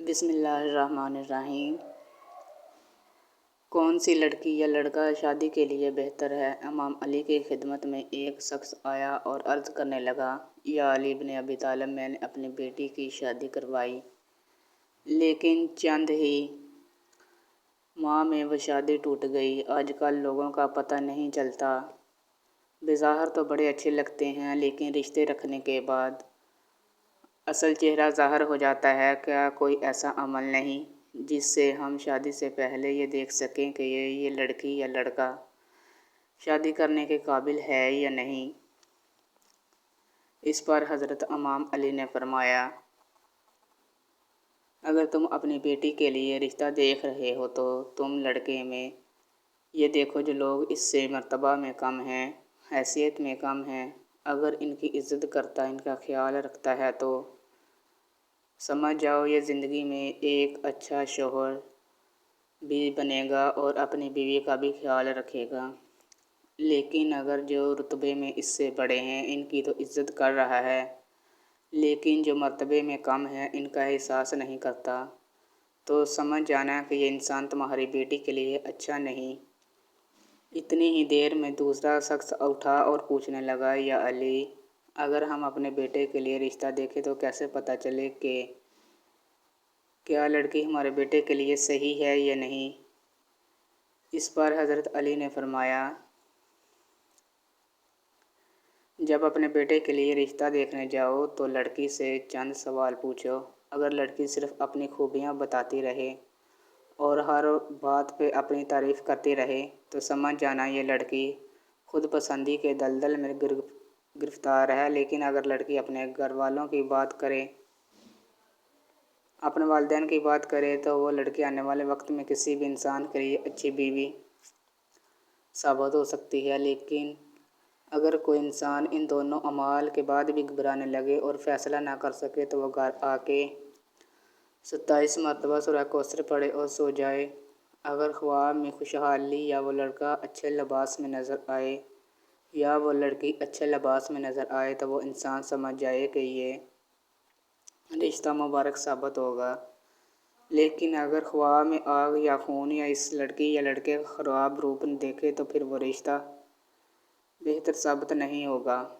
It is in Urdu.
بسم اللہ الرحمن الرحیم۔ کون سی لڑکی یا لڑکا شادی کے لیے بہتر ہے؟ امام علی کی خدمت میں ایک شخص آیا اور عرض کرنے لگا، یا علی بن ابی طالب، میں نے اپنی بیٹی کی شادی کروائی، لیکن چند ہی ماہ میں وہ شادی ٹوٹ گئی۔ آج کل لوگوں کا پتہ نہیں چلتا، بظاہر تو بڑے اچھے لگتے ہیں، لیکن رشتے رکھنے کے بعد اصل چہرہ ظاہر ہو جاتا ہے۔ کیا کوئی ایسا عمل نہیں جس سے ہم شادی سے پہلے یہ دیکھ سکیں کہ یہ لڑکی یا لڑکا شادی کرنے کے قابل ہے یا نہیں؟ اس پر حضرت امام علی نے فرمایا، اگر تم اپنی بیٹی کے لیے رشتہ دیکھ رہے ہو تو تم لڑکے میں یہ دیکھو جو لوگ اس سے مرتبہ میں کم ہیں، حیثیت میں کم ہیں۔ اگر ان کی عزت کرتا، ان کا خیال رکھتا ہے تو سمجھ جاؤ یہ زندگی میں ایک اچھا شوہر بھی بنے گا اور اپنی بیوی کا بھی خیال رکھے گا۔ لیکن اگر جو رتبے میں اس سے بڑے ہیں ان کی تو عزت کر رہا ہے، لیکن جو مرتبے میں کم ہیں ان کا احساس نہیں کرتا، تو سمجھ جانا کہ یہ انسان تمہاری بیٹی کے لیے اچھا نہیں۔ اتنی ہی دیر میں دوسرا شخص اٹھا اور پوچھنے لگا، یا علی، اگر ہم اپنے بیٹے کے لیے رشتہ دیکھیں تو کیسے پتہ چلے کہ کیا لڑکی ہمارے بیٹے کے لیے صحیح ہے یا نہیں؟ اس پر حضرت علی نے فرمایا، جب اپنے بیٹے کے لیے رشتہ دیکھنے جاؤ تو لڑکی سے چند سوال پوچھو۔ اگر لڑکی صرف اپنی خوبیاں بتاتی رہے اور ہر بات پہ اپنی تعریف کرتی رہے تو سمجھ جانا یہ لڑکی خود پسندی کے دلدل میں گرفتار ہے۔ لیکن اگر لڑکی اپنے گھر والوں کی بات کرے، اپنے والدین کی بات کرے تو وہ لڑکی آنے والے وقت میں کسی بھی انسان کے لیے اچھی بیوی ثابت ہو سکتی ہے۔ لیکن اگر کوئی انسان ان دونوں اعمال کے بعد بھی گھبرانے لگے اور فیصلہ نہ کر سکے تو وہ گھر آ کے 27 مرتبہ سورہ کوثر پڑھے اور سو جائے۔ اگر خواب میں خوشحالی یا وہ لڑکا اچھے لباس میں نظر آئے یا وہ لڑکی اچھے لباس میں نظر آئے تو وہ انسان سمجھ جائے کہ یہ رشتہ مبارک ثابت ہوگا۔ لیکن اگر خواب میں آگ یا خون یا اس لڑکی یا لڑکے کا خراب روپ دیکھے تو پھر وہ رشتہ بہتر ثابت نہیں ہوگا۔